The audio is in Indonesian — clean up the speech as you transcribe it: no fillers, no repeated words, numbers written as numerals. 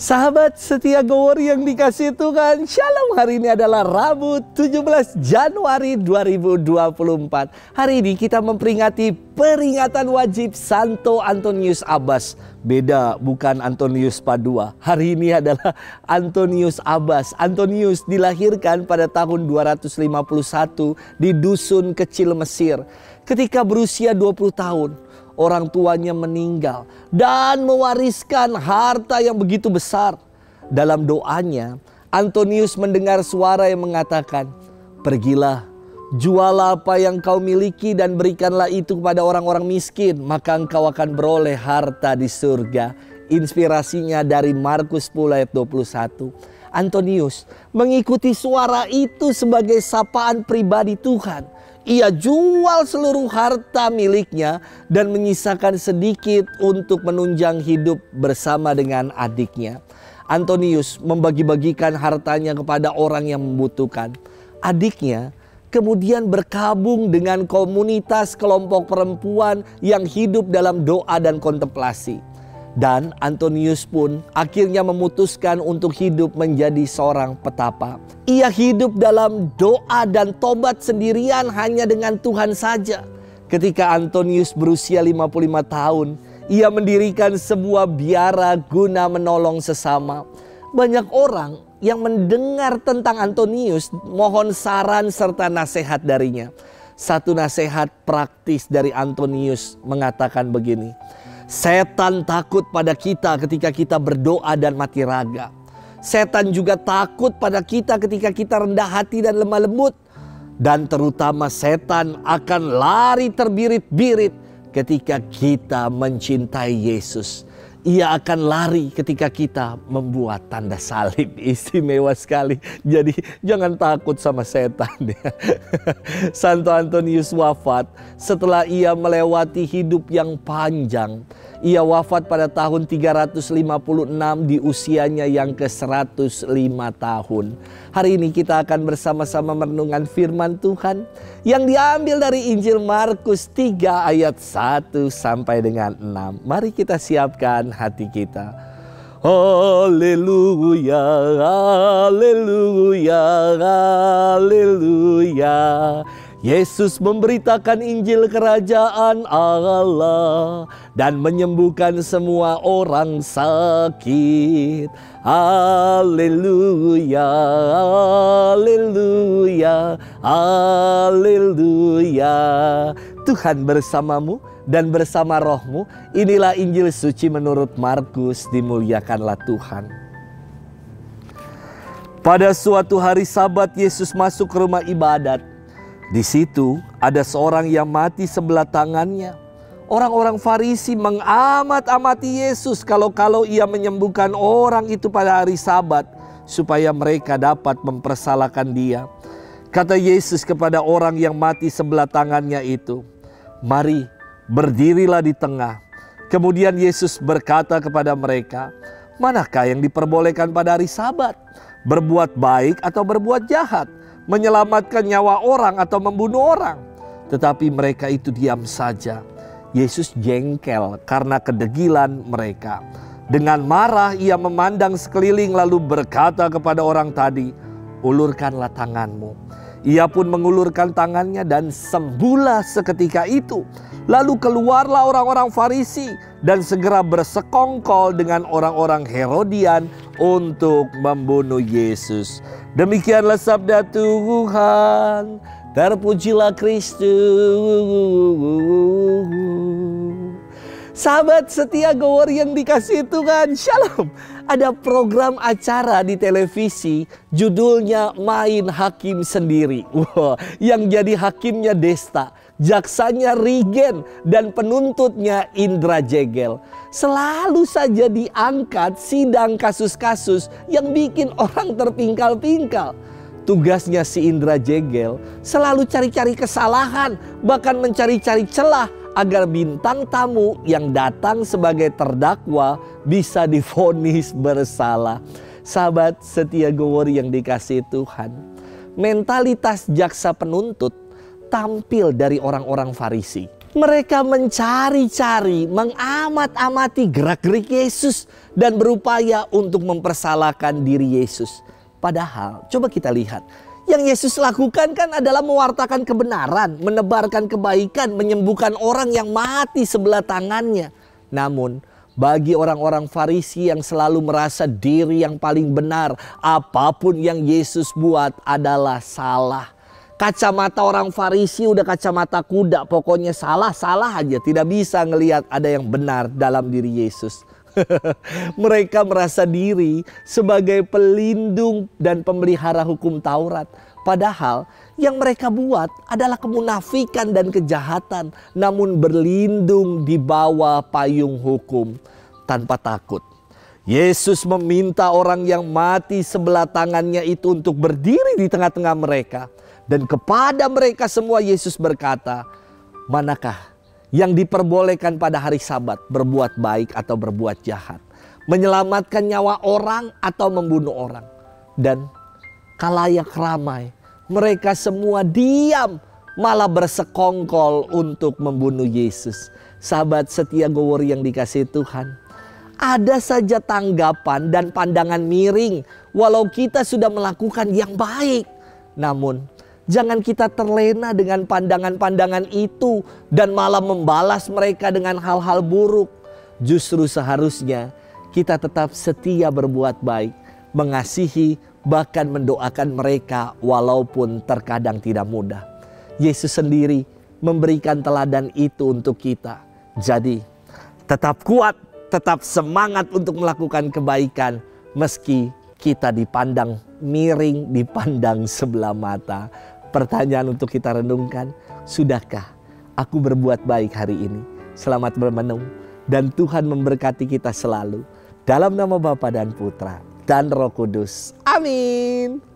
Sahabat setia Gowor yang dikasih Tuhan, Shalom. Hari ini adalah Rabu 17 Januari 2024. Hari ini kita memperingati peringatan wajib Santo Antonius Abbas. Beda, bukan Antonius Padua. Hari ini adalah Antonius Abbas. Antonius dilahirkan pada tahun 251 di dusun kecil Mesir. Ketika berusia 20 tahun, orang tuanya meninggal dan mewariskan harta yang begitu besar. Dalam doanya, Antonius mendengar suara yang mengatakan, "Pergilah, jualah apa yang kau miliki dan berikanlah itu kepada orang-orang miskin, maka engkau akan beroleh harta di surga." Inspirasinya dari Markus 10 ayat 21. Antonius mengikuti suara itu sebagai sapaan pribadi Tuhan. Ia jual seluruh harta miliknya dan menyisakan sedikit untuk menunjang hidup bersama dengan adiknya. Antonius membagi-bagikan hartanya kepada orang yang membutuhkan. Adiknya kemudian bergabung dengan komunitas kelompok perempuan yang hidup dalam doa dan kontemplasi. Dan Antonius pun akhirnya memutuskan untuk hidup menjadi seorang petapa. Ia hidup dalam doa dan tobat sendirian hanya dengan Tuhan saja. Ketika Antonius berusia 55 tahun, ia mendirikan sebuah biara guna menolong sesama. Banyak orang yang mendengar tentang Antonius mohon saran serta nasihat darinya. Satu nasihat praktis dari Antonius mengatakan begini, "Setan takut pada kita ketika kita berdoa dan mati raga. Setan juga takut pada kita ketika kita rendah hati dan lemah lembut. Dan terutama setan akan lari terbirit-birit ketika kita mencintai Yesus. Ia akan lari ketika kita membuat tanda salib." Istimewa sekali. Jadi jangan takut sama setan ya. Santo Antonius wafat setelah ia melewati hidup yang panjang. Ia wafat pada tahun 356 di usianya yang ke-105 tahun. Hari ini kita akan bersama-sama merenungkan firman Tuhan yang diambil dari Injil Markus 3 ayat 1 sampai dengan 6. Mari kita siapkan hati kita. Haleluya, haleluya, haleluya. Yesus memberitakan Injil kerajaan Allah dan menyembuhkan semua orang sakit. Haleluya, haleluya, haleluya. Tuhan bersamamu dan bersama rohmu. Inilah Injil suci menurut Markus. Dimuliakanlah Tuhan. Pada suatu hari Sabat, Yesus masuk ke rumah ibadat. Di situ ada seorang yang mati sebelah tangannya. Orang-orang Farisi mengamat-amati Yesus kalau-kalau ia menyembuhkan orang itu pada hari Sabat, supaya mereka dapat mempersalahkan dia. Kata Yesus kepada orang yang mati sebelah tangannya itu, "Mari, berdirilah di tengah." Kemudian Yesus berkata kepada mereka, "Manakah yang diperbolehkan pada hari Sabat? Berbuat baik atau berbuat jahat? Menyelamatkan nyawa orang atau membunuh orang?" Tetapi mereka itu diam saja. Yesus jengkel karena kedegilan mereka. Dengan marah ia memandang sekeliling lalu berkata kepada orang tadi, "Ulurkanlah tanganmu." Ia pun mengulurkan tangannya dan sembuhlah seketika itu. Lalu keluarlah orang-orang Farisi dan segera bersekongkol dengan orang-orang Herodian untuk membunuh Yesus. Demikianlah sabda Tuhan. Terpujilah Kristus. Sahabat setia Gowor yang dikasih Tuhan, Shalom. Ada program acara di televisi judulnya Main Hakim Sendiri. Wah, yang jadi hakimnya Desta, jaksanya Rigen, dan penuntutnya Indra Jegel. Selalu saja diangkat sidang kasus-kasus yang bikin orang terpingkal-pingkal. Tugasnya si Indra Jegel selalu cari-cari kesalahan, bahkan mencari-cari celah agar bintang tamu yang datang sebagai terdakwa bisa divonis bersalah. Sahabat setia Gowor yang dikasihi Tuhan, mentalitas jaksa penuntut tampil dari orang-orang Farisi. Mereka mencari-cari, mengamat-amati gerak-gerik Yesus dan berupaya untuk mempersalahkan diri Yesus. Padahal coba kita lihat, yang Yesus lakukan kan adalah mewartakan kebenaran, menebarkan kebaikan, menyembuhkan orang yang mati sebelah tangannya. Namun bagi orang-orang Farisi yang selalu merasa diri yang paling benar, apapun yang Yesus buat adalah salah. Kacamata orang Farisi udah kacamata kuda, pokoknya salah-salah aja. Tidak bisa ngelihat ada yang benar dalam diri Yesus. Mereka merasa diri sebagai pelindung dan pemelihara hukum Taurat. Padahal yang mereka buat adalah kemunafikan dan kejahatan, namun berlindung di bawah payung hukum tanpa takut. Yesus meminta orang yang mati sebelah tangannya itu untuk berdiri di tengah-tengah mereka. Dan kepada mereka semua Yesus berkata, manakah yang diperbolehkan pada hari Sabat, berbuat baik atau berbuat jahat, menyelamatkan nyawa orang atau membunuh orang? Dan khalayak ramai, mereka semua diam, malah bersekongkol untuk membunuh Yesus. Sahabat setia Gowori yang dikasihi Tuhan, ada saja tanggapan dan pandangan miring walau kita sudah melakukan yang baik. Namun jangan kita terlena dengan pandangan-pandangan itu dan malah membalas mereka dengan hal-hal buruk. Justru seharusnya kita tetap setia berbuat baik, mengasihi, bahkan mendoakan mereka walaupun terkadang tidak mudah. Yesus sendiri memberikan teladan itu untuk kita. Jadi tetap kuat, tetap semangat untuk melakukan kebaikan meski kita dipandang miring, dipandang sebelah mata. Pertanyaan untuk kita renungkan, sudahkah aku berbuat baik hari ini? Selamat bermenung dan Tuhan memberkati kita selalu. Dalam nama Bapa dan Putra dan Roh Kudus. Amin.